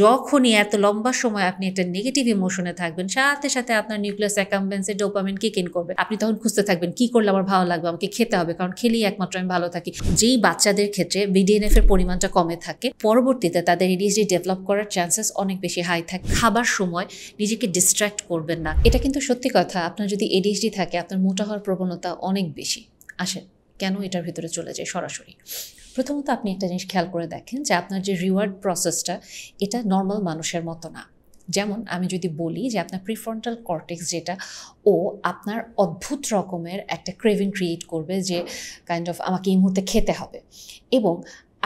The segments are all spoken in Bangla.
যখনই এত লম্বা সময় আপনি একটা নেগেটিভ ইমোশনে থাকবেন, সাথে সাথে আপনার নিউক্লিয়াস অ্যাকাম্বেন্সে ডোপামিন কিক ইন করবে। আপনি তখন খুঁজতে থাকবেন কি করলে আমার ভালো লাগবে, আমাকে খেতে হবে, কারণ খেলেই একমাত্র আমি ভালো থাকি। যেই বাচ্চাদের ক্ষেত্রে বিডিএনএফ এর পরিমাণটা কমে থাকে, পরবর্তীতে তাদের এডিএইচডি ডেভেলপ করার চান্সেস অনেক বেশি হাই থাকে। খাবার সময় নিজেকে ডিস্ট্র্যাক্ট করবেন না, এটা কিন্তু সত্যি কথা। আপনার যদি এডিএইচডি থাকে, আপনার মোটা হওয়ার প্রবণতা অনেক বেশি। আসেন কেন এটার ভিতরে চলে যায় সরাসরি। প্রথমত আপনি একটা জিনিস খেয়াল করে দেখেন যে আপনার যে রিওয়ার্ড প্রসেসটা, এটা নর্মাল মানুষের মতো না। যেমন আমি যদি বলি যে আপনার প্রিফ্রন্টাল কর্টেক্স যেটা, ও আপনার অদ্ভুত রকমের একটা ক্রেভিং ক্রিয়েট করবে যে কাইন্ড অফ আমাকে এই মুহূর্তে খেতে হবে, এবং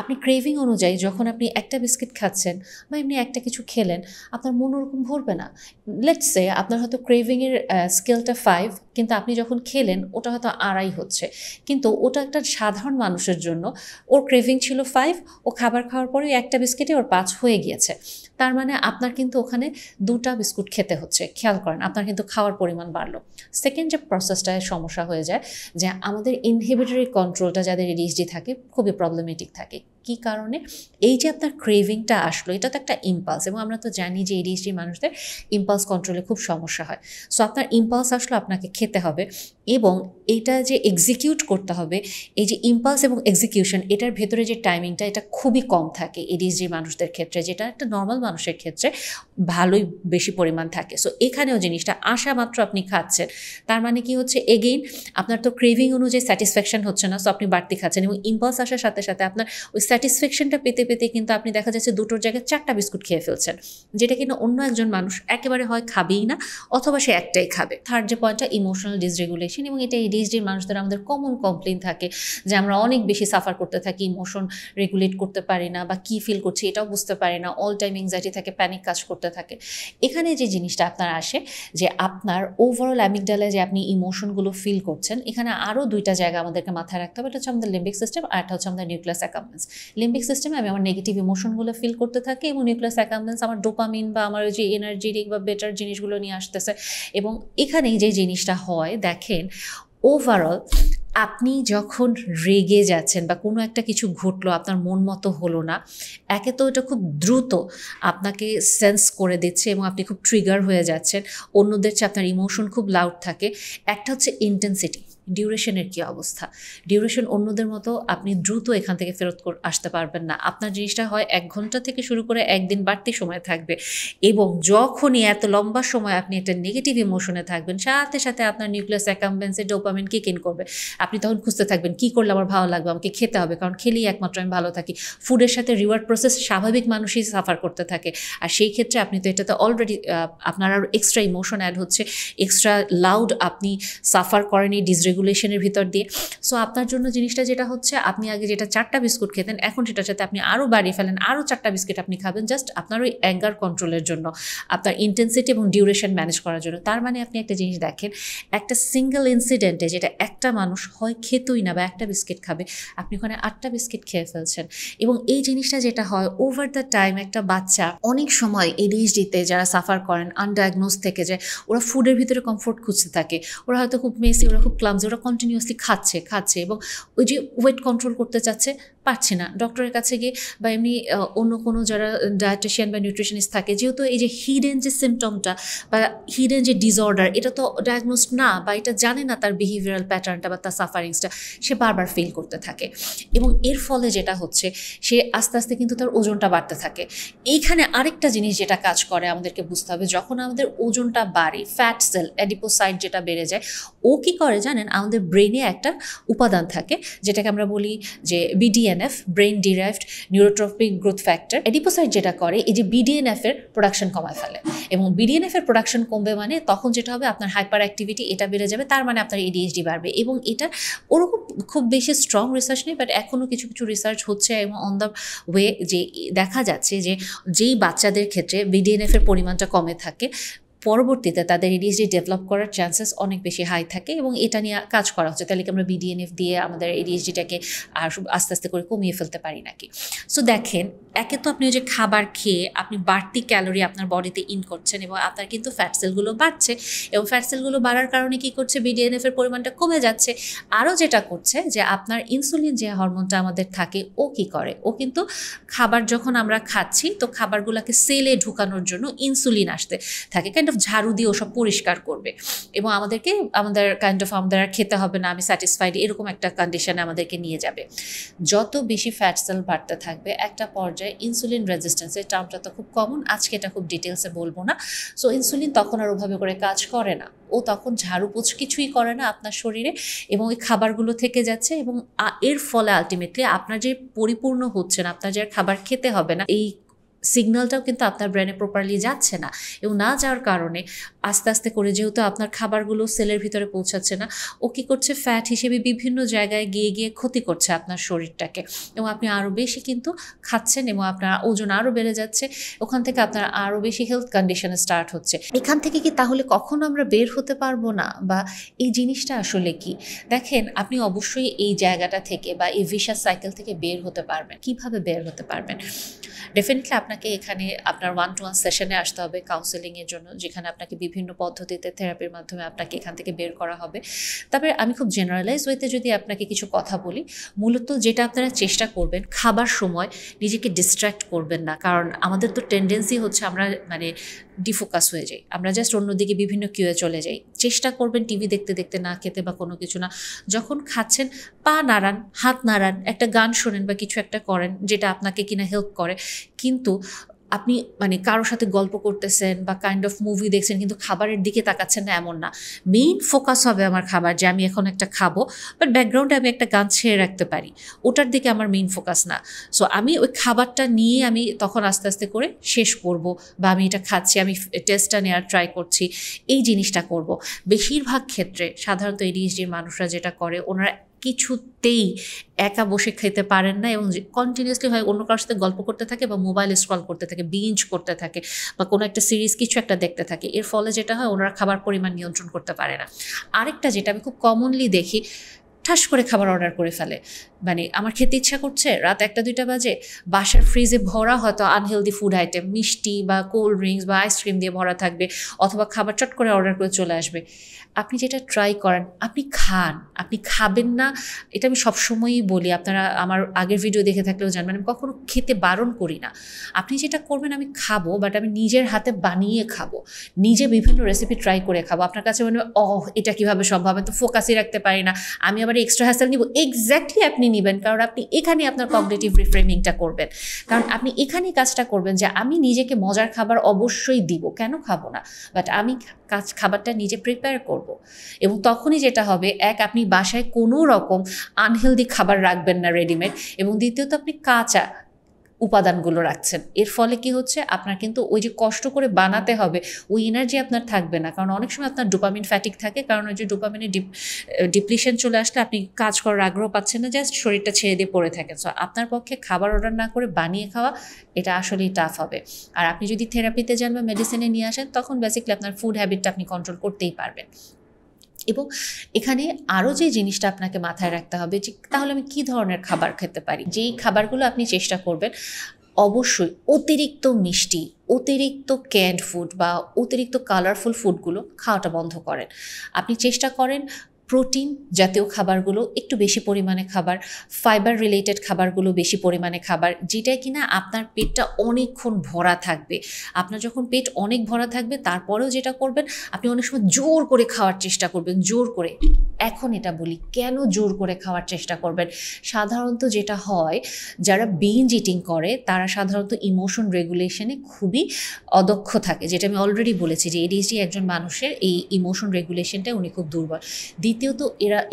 আপনি ক্রেভিং অনুযায়ী যখন আপনি একটা বিস্কিট খাচ্ছেন বা এমনি একটা কিছু খেলেন, আপনার মন ওরকম ভরবে না। লেটস সে আপনার হয়তো ক্রেভিংয়ের স্কেলটা 5, কিন্তু আপনি যখন খেলেন ওটা হয়তো 2.5 হচ্ছে, কিন্তু ওটা একটা সাধারণ মানুষের জন্য ওর ক্রেভিং ছিল 5, ও খাবার খাওয়ার পরে একটা বিস্কিটে ওর 5 হয়ে গিয়েছে। তার মানে আপনার কিন্তু ওখানে 2টা বিস্কুট খেতে হচ্ছে। খেয়াল করেন, আপনার কিন্তু খাওয়ার পরিমাণ বাড়লো। সেকেন্ড যে প্রসেসটায় সমস্যা হয়ে যায় যে আমাদের ইনহিবিটরি কন্ট্রোলটা যাদের এডিএইচডি থাকে খুবই প্রবলেমেটিক থাকে। কি কারণে? এই যে আপনার ক্রেভিংটা আসলো, এটা তো একটা ইম্পালস, এবং আমরা তো জানি যে এডিএইচডি মানুষদের ইম্পালস কন্ট্রোলে খুব সমস্যা হয়। সো আপনার ইম্পালস আসলো, আপনাকে খেতে হবে, এবং এটা যে এক্সিকিউট করতে হবে, এই যে ইম্পালস এবং এক্সিকিউশন, এটার ভেতরে যে টাইমিংটা, এটা খুবই কম থাকে এডিএইচডি মানুষদের ক্ষেত্রে, যেটা একটা নর্মাল মানুষের ক্ষেত্রে ভালোই বেশি পরিমাণ থাকে। সো এখানেও জিনিসটা আসা মাত্র আপনি খাচ্ছেন, তার মানে কি হচ্ছে, এগেইন আপনার তো ক্রেভিং অনুযায়ী স্যাটিসফ্যাকশন হচ্ছে না, সো আপনি বাড়তি খাচ্ছেন, এবং ইম্পালস আসার সাথে সাথে আপনার ওই স্যাটিসফ্যাকশনটা পেতে পেতে কিন্তু আপনি দেখা যাচ্ছে 2টোর জায়গায় 4টা বিস্কুট খেয়ে ফেলছেন, যেটা কিনা অন্য একজন মানুষ একেবারে হয় খাবেই না, অথবা সে একটাই খাবে। থার্ড যে পয়েন্টটা, ইমোশনাল ডিসরেগুলেশন, এবং এটা এডিএইচডির মানুষদের আমাদের কমন কমপ্লেইন থাকে যে আমরা অনেক বেশি সাফার করতে থাকি, ইমোশন রেগুলেট করতে পারি না, বা কি ফিল করছি এটাও বুঝতে পারি না, অল টাইম এংজাইটি থাকে, প্যানিক কাজ করতে থাকে। এখানে যে জিনিসটা আপনার আসে যে আপনার ওভারঅল অ্যামিগডালায় যে আপনি ইমোশনগুলো ফিল করছেন, এখানে আরও 2টা জায়গা আমাদেরকে মাথায় রাখতে হবে। এটা হচ্ছে আমাদের লিম্বিক সিস্টেম, আর একটা হচ্ছে আমাদের নিউক্লিয়াস অ্যাকাম্বেন্স। লিম্বিক সিস্টেমে আমি আমার নেগেটিভ ইমোশনগুলো ফিল করতে থাকি, এবং নিউক্লিয়াস অ্যাকাম্বেন্স আমার ডোপামিন বা আমার ওই যে এনার্জেটিক বা বেটার জিনিসগুলো নিয়ে আসতেছে। এবং এখানেই যে জিনিসটা হয় দেখেন, ওভারঅল আপনি যখন রেগে যাচ্ছেন বা কোনো একটা কিছু ঘটলো, আপনার মন মতো হলো না, একে তো এটা খুব দ্রুত আপনাকে সেন্স করে দিচ্ছে এবং আপনি খুব ট্রিগার হয়ে যাচ্ছেন, অন্যদের চেয়ে আপনার ইমোশন খুব লাউড থাকে। একটা হচ্ছে ইন্টেন্সিটি, ডিউরেশনের কী অবস্থা। ডিউরেশন অন্যদের মতো আপনি দ্রুত এখান থেকে ফেরত আসতে পারবেন না। আপনার জিনিসটা হয় 1 ঘন্টা থেকে শুরু করে 1 দিন বাড়তি সময় থাকবে, এবং যখনই এত লম্বা সময় আপনি একটা নেগেটিভ ইমোশনে থাকবেন, সাথে সাথে আপনার নিউক্লিয়াস অ্যাকাম্বেন্সে ডোপামিন কিক ইন করবে। আপনি তখন খুঁজতে থাকবেন কি করলে আমার ভালো লাগবে, আমাকে খেতে হবে, কারণ খেলেই একমাত্র আমি ভালো থাকি। ফুডের সাথে রিওয়ার্ড প্রসেস স্বাভাবিক মানুষই সাফার করতে থাকে, আর সেই ক্ষেত্রে আপনি তো এটাতে অলরেডি আপনার আরও এক্সট্রা ইমোশন অ্যাড হচ্ছে, এক্সট্রা লাউড আপনি সাফার করেন এই ডিসরেগুলেশনের ভিতর দিয়ে। সো আপনার জন্য জিনিসটা যেটা হচ্ছে, আপনি আগে যেটা 4টা বিস্কুট খেতেন, এখন সেটার সাথে আপনি আরও বাড়িয়ে ফেলেন, আরও 4টা বিস্কিট আপনি খাবেন, জাস্ট আপনার ওই অ্যাঙ্গার কন্ট্রোলের জন্য, আপনার ইন্টেন্সিটি এবং ডিউরেশন ম্যানেজ করার জন্য। তার মানে আপনি একটা জিনিস দেখেন, একটা সিঙ্গেল ইনসিডেন্টে যেটা একটা মানুষ হয় খেতই না বা একটা বিস্কিট খাবে, আপনি ওখানে 8টা বিস্কিট খেয়ে ফেলছেন। এবং এই জিনিসটা যেটা হয় ওভার দ্য টাইম, একটা বাচ্চা অনেক সময় এডিএইচডিতে যারা সাফার করেন আনডায়াগনোজ থেকে যায়, ওরা ফুডের ভিতরে কমফোর্ট খুঁজতে থাকে, ওরা হয়তো খুব মেসি, ওরা খুব ক্লামজি, ওরা কন্টিনিউয়াসলি খাচ্ছে এবং ওই যে ওয়েট কন্ট্রোল করতে চাচ্ছে, পারছে না। ডক্টরের কাছে গিয়ে বা এমনি অন্য কোনো যারা ডায়েটিশিয়ান বা নিউট্রিশনিস্ট থাকে, যেহেতু এই যে হিডেন যে সিমটমটা বা হিডেন যে ডিসঅর্ডার, এটা তো ডায়াগনোজ না বা এটা জানে না তার বিহেভিয়ারাল প্যাটার্নটা বা তার সাফারিংসটা, সে বারবার ফেল করতে থাকে, এবং এর ফলে যেটা হচ্ছে, সে আস্তে আস্তে কিন্তু তার ওজনটা বাড়তে থাকে। এইখানে আরেকটা জিনিস যেটা কাজ করে আমাদেরকে বুঝতে হবে, যখন আমাদের ওজনটা বাড়ে, ফ্যাট সেল অ্যাডিপোসাইট যেটা বেড়ে যায়, ও কি করে জানেন, আমাদের ব্রেনে একটা উপাদান থাকে যেটাকে আমরা বলি যে BDNF, brain derived neurotrophic growth factor. Adipocyte যেটা করে, এই যে বিডিএনএফ এর প্রোডাকশন কমায় ফেলে, এবং বিডিএনএফ এর প্রোডাকশন কমবে মানে তখন যেটা হবে, আপনার হাইপার অ্যাক্টিভিটি এটা বেড়ে যাবে, তার মানে আপনার এডিএইচডি বাড়বে। এবং এটা ওরকম খুব বেশি স্ট্রং রিসার্চ নেই, বাট এখনও কিছু কিছু রিসার্চ হচ্ছে এবং অন দ্য ওয়ে, যে দেখা যাচ্ছে যে যেই বাচ্চাদের ক্ষেত্রে বিডিএনএফ এর পরিমাণটা কমে থাকে, পরবর্তীতে তাদের এডিএইচডি ডেভেলপ করার চান্সেস অনেক বেশি হাই থাকে এবং এটা নিয়ে কাজ করা হচ্ছে। তাহলে কি আমরা বিডিএনএফ দিয়ে আমাদের এডিএইচডিটাকে আর আস্তে আস্তে করে কমিয়ে ফেলতে পারি নাকি? সো দেখেন, একে তো আপনি ওই যে খাবার খেয়ে আপনি বাড়তি ক্যালোরি আপনার বডিতে ইন করছেন এবং আপনার কিন্তু ফ্যাট সেলগুলো বাড়ছে, এবং ফ্যাট সেলগুলো বাড়ার কারণে কি করছে, বিডিএনএফ এর পরিমাণটা কমে যাচ্ছে। আরও যেটা করছে যে আপনার ইনসুলিন যে হরমোনটা আমাদের থাকে, ও কি করে, ও কিন্তু খাবার যখন আমরা খাচ্ছি তো খাবারগুলোকে সেলে ঢুকানোর জন্য ইনসুলিন আসতে থাকে, কাইন্ড অফ ঝাড়ু দিয়ে ওসব পরিষ্কার করবে এবং আমাদেরকে আমাদের আমাদের আর খেতে হবে না, আমি স্যাটিসফাইড, এরকম একটা কন্ডিশনে আমাদেরকে নিয়ে যাবে। যত বেশি ফ্যাট সেল বাড়তে থাকবে একটা পর্যায়ে ইনসুলিন রেজিস্ট্যান্স, এই টার্মটা তো খুব কমন, আজকে এটা খুব ডিটেলসে বলবো না। সো ইনসুলিন তখন আর ওভাবে করে কাজ করে না, ও তখন ঝাড়ু পোছ কিছুই করে না আপনার শরীরে, এবং ওই খাবারগুলো থেকে যাচ্ছে এবং এর ফলে আলটিমেটলি আপনার যে পরিপূর্ণ হচ্ছে না, আপনার যে খাবার খেতে হবে না, এই সিগন্যালটাও কিন্তু আপনার ব্রেনে প্রপারলি যাচ্ছে না, এবং না যাওয়ার কারণে আস্তে আস্তে করে যেহেতু আপনার খাবারগুলো সেলের ভিতরে পৌঁছাচ্ছে না, ও কী করছে, ফ্যাট হিসেবে বিভিন্ন জায়গায় গিয়ে গিয়ে ক্ষতি করছে আপনার শরীরটাকে, এবং আপনি আরও বেশি কিন্তু খাচ্ছেন এবং আপনার ওজন আরও বেড়ে যাচ্ছে, ওখান থেকে আপনার আরও বেশি হেলথ কন্ডিশনে স্টার্ট হচ্ছে। এখান থেকে কি তাহলে কখনো আমরা বের হতে পারবো না, বা এই জিনিসটা আসলে কি? দেখেন, আপনি অবশ্যই এই জায়গাটা থেকে বা এই ভিশাস সাইকেল থেকে বের হতে পারবেন। কিভাবে বের হতে পারবেন? ডেফিনেটলি আপনাকে এখানে আপনার 1-to-1 সেশনে আসতে হবে কাউন্সেলিংয়ের জন্য, যেখানে আপনাকে বিভিন্ন পদ্ধতিতে থেরাপির মাধ্যমে আপনাকে এখান থেকে বের করা হবে। তারপরে আমি খুব জেনারেলাইজ ওয়েতে যদি আপনাকে কিছু কথা বলি, মূলত যেটা আপনারা চেষ্টা করবেন, খাবার সময় নিজেকে ডিস্ট্র্যাক্ট করবেন না, কারণ আমাদের তো টেন্ডেন্সি হচ্ছে আমরা ডিফোকাস হয়ে যাই, আমরা জাস্ট অন্যদিকে বিভিন্ন কিউয়ে চলে যাই। চেষ্টা করবেন টিভি দেখতে দেখতে না খেতে বা কোনো কিছু না, যখন খাচ্ছেন পা নাড়ান, হাত নাড়ান, একটা গান শোনেন বা কিছু একটা করেন যেটা আপনাকে কিনা হেল্প করে, কিন্তু আপনি কারোর সাথে গল্প করতেছেন বা কাইন্ড অফ মুভি দেখছেন কিন্তু খাবারের দিকে তাকাচ্ছেন না, এমন না। মেইন ফোকাস হবে আমার খাবার, যে আমি এখন একটা খাবো, বাট ব্যাকগ্রাউন্ডে আমি একটা গান ছেড়ে রাখতে পারি, ওটার দিকে আমার মেইন ফোকাস না। সো আমি ওই খাবারটা নিয়ে আমি তখন আস্তে আস্তে করে শেষ করব, বা আমি এটা খাচ্ছি, আমি টেস্টটা নেওয়ার ট্রাই করছি, এই জিনিসটা করব। বেশিরভাগ ক্ষেত্রে সাধারণত এডিএইচডির মানুষরা যেটা করে, ওনারা কিছুতেই একা বসে খেতে পারেন না এবং কন্টিনিউয়াসলি হয় অন্য কারোর সাথে গল্প করতে থাকে বা মোবাইল স্ক্রল করতে থাকে, বিঞ্জ করতে থাকে বা কোনো একটা সিরিজ কিছু একটা দেখতে থাকে। এর ফলে যেটা হয়, ওনারা খাবার পরিমাণ নিয়ন্ত্রণ করতে পারে না। আরেকটা যেটা আমি খুব কমনলি দেখি, ঠাস করে খাবার অর্ডার করে ফেলে। আমার খেতে ইচ্ছা করছে, রাত 1-2টা বাজে, বাসার ফ্রিজে ভরা হয়তো আনহেলদি ফুড আইটেম, মিষ্টি বা কোল্ড ড্রিঙ্কস বা আইসক্রিম দিয়ে ভরা থাকবে, অথবা খাবার চট করে অর্ডার করে চলে আসবে। আপনি যেটা ট্রাই করেন, আপনি খান, আপনি খাবেন না এটা আমি সবসময়ই বলি, আপনারা আমার আগের ভিডিও দেখে থাকলেও জানবেন, আমি কখনো খেতে বারণ করি না। আপনি যেটা করবেন, আমি খাবো, বাট আমি নিজের হাতে বানিয়ে খাবো, নিজে বিভিন্ন রেসিপি ট্রাই করে খাবো। আপনার কাছে এটা কীভাবে সম্ভব, আমি তো ফোকাসই রাখতে পারি না, আমি আবার এক্সট্রা হ্যাসেল নিব। এক্স্যাক্টলি আপনি নেবেন, কারণ আপনি এখানে আপনার কগনিটিভ রিফ্রেমিংটা করবেন, কারণ আপনি এখানেই কাজটা করবেন যে আমি নিজেকে মজার খাবার অবশ্যই দিব, কেন খাবো না, বাট আমি খাবারটা নিজে প্রিপেয়ার করব। এবং তখনই যেটা হবে, আপনি বাসায় কোনো রকম আনহেলদি খাবার রাখবেন না রেডিমেড, এবং দ্বিতীয়ত আপনি কাঁচা উপাদানগুলো রাখছেন। এর ফলে কি হচ্ছে, আপনার কিন্তু ওই যে কষ্ট করে বানাতে হবে ওই এনার্জি আপনার থাকবে না, কারণ অনেক সময় আপনার ডোপামিন ফ্যাটিক থাকে, কারণ ওই যে ডোপামিনের ডিপ্লিশন চলে আসলে আপনি কাজ করার আগ্রহ পাচ্ছেন না, জাস্ট শরীরটা ছেড়ে দিয়ে পড়ে থাকেন। সো আপনার পক্ষে খাবার অর্ডার না করে বানিয়ে খাওয়া, এটা আসলেই টাফ হবে। আর আপনি যদি থেরাপিতে যান বা মেডিসিনে নিয়ে আসেন, তখন বেসিক্যালি আপনার ফুড হ্যাবিটটা আপনি কন্ট্রোল করতেই পারবেন। এবং এখানে আরও যে জিনিসটা আপনাকে মাথায় রাখতে হবে, যে তাহলে আমি কী ধরনের খাবার খেতে পারি। যেই খাবারগুলো আপনি চেষ্টা করবেন, অবশ্যই অতিরিক্ত মিষ্টি, অতিরিক্ত ক্যান্ড ফুড বা অতিরিক্ত কালারফুল ফুডগুলো খাওয়াটা বন্ধ করেন। আপনি চেষ্টা করেন প্রোটিন জাতীয় খাবারগুলো একটু বেশি পরিমাণে খাবার, ফাইবার রিলেটেড খাবারগুলো বেশি পরিমাণে খাবার, যেটাই কিনা আপনার পেটটা অনেকক্ষণ ভরা থাকবে। আপনার যখন পেট অনেক ভরা থাকবে, তারপরেও যেটা করবেন, আপনি অনেক সময় জোর করে খাওয়ার চেষ্টা করবেন, জোর করে। এখন এটা বলি, কেন জোর করে খাওয়ার চেষ্টা করবেন? সাধারণত যেটা হয়, যারা বিঞ্জ ইটিং করে তারা সাধারণত ইমোশন রেগুলেশনে খুবই অদক্ষ থাকে, যেটা আমি অলরেডি বলেছি যে এডিএইচডি একজন মানুষের এই ইমোশন রেগুলেশনটা উনি খুব দুর্বল। দ্বিতীয়ত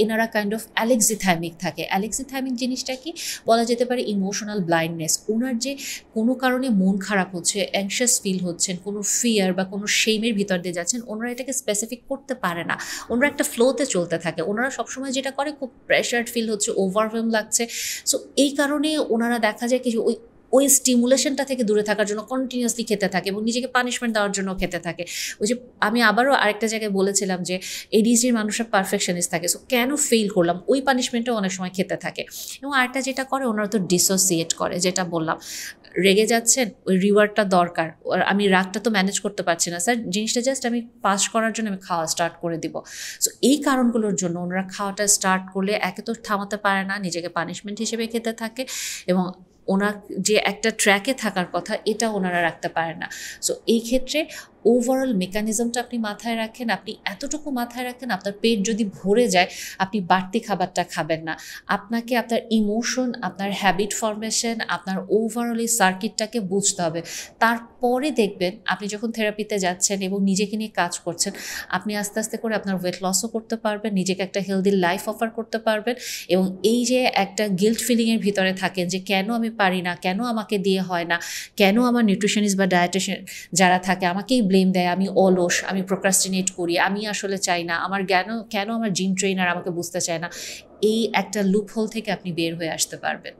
এনারা কাইন্ড অফ অ্যালেক্সিথ্যামিক থাকে। অ্যালেক্সিথ্যামিক জিনিসটা কি বলা যেতে পারে? Emotional blindness. ওনার যে কোনো কারণে মন খারাপ হচ্ছে, অ্যাংশাস ফিল হচ্ছেন, কোনো ফিয়ার বা কোনো শেমের ভিতর দিয়ে যাচ্ছেন, ওনারা এটাকে স্পেসিফিক করতে পারে না, ওনারা একটা ফ্লোতে চলতে থাকে। ওনারা সবসময় যেটা করে, খুব প্রেশার্ড ফিল হচ্ছে, ওভারওয়েলম লাগছে। সো এই কারণে ওনারা দেখা যায় কি, ওই ওই স্টিমুলেশনটা থেকে দূরে থাকার জন্য কন্টিনিউয়াসলি খেতে থাকে এবং নিজেকে পানিশমেন্ট দেওয়ার জন্য খেতে থাকে। ওই যে আমি আবারও আরেকটা জায়গায় বলেছিলাম যে এডিএইচডির মানুষরা পারফেকশনিস্ট থাকে, সো কেন ফেল করলাম, ওই পানিশমেন্টও অনেক সময় খেতে থাকে। এবং আরেকটা যেটা করে ওনারা তো ডিসোসিয়েট করে, যেটা বললাম রেগে যাচ্ছেন ওই রিওয়ার্ডটা দরকার, আমি রাগটা তো ম্যানেজ করতে পারছি না স্যার, জিনিসটা জাস্ট আমি পাস করার জন্য আমি খাওয়া স্টার্ট করে দিব। সো এই কারণগুলোর জন্য ওনারা খাওয়াটা স্টার্ট করলে একে তো থামাতে পারে না, নিজেকে পানিশমেন্ট হিসেবে খেতে থাকে এবং ওনার যে একটা ট্র্যাকে থাকার কথা এটা ওনারা রাখতে পারে না। সো এই ক্ষেত্রে ওভারঅল মেকানিজমটা আপনি মাথায় রাখেন, আপনি এতটুকু মাথায় রাখেন আপনার পেট যদি ভরে যায় আপনি বাড়তি খাবারটা খাবেন না। আপনাকে আপনার ইমোশন, আপনার হ্যাবিট ফরমেশন, আপনার ওভারঅল এই সার্কিটটাকে বুঝতে হবে। তারপরে দেখবেন আপনি যখন থেরাপিতে যাচ্ছেন এবং নিজেকে নিয়ে কাজ করছেন, আপনি আস্তে আস্তে করে আপনার ওয়েট লসও করতে পারবেন, নিজেকে একটা হেলদি লাইফ অফার করতে পারবেন। এবং এই যে একটা গিল্ট ফিলিংয়ের ভিতরে থাকেন যে কেন আমি পারি না, কেন আমাকে দিয়ে হয় না, কেন আমার নিউট্রিশনিস্ট বা ডায়েটিশিয়ান যারা থাকে আমাকেই ব্লেম দেয়, আমি অলস, আমি প্রোক্রাস্টিনেট করি, আমি আসলে চাই না, আমার কেন আমার জিম ট্রেনার আমাকে বুঝতে চায় না, এই একটা লুপ হোল থেকে আপনি বের হয়ে আসতে পারবেন।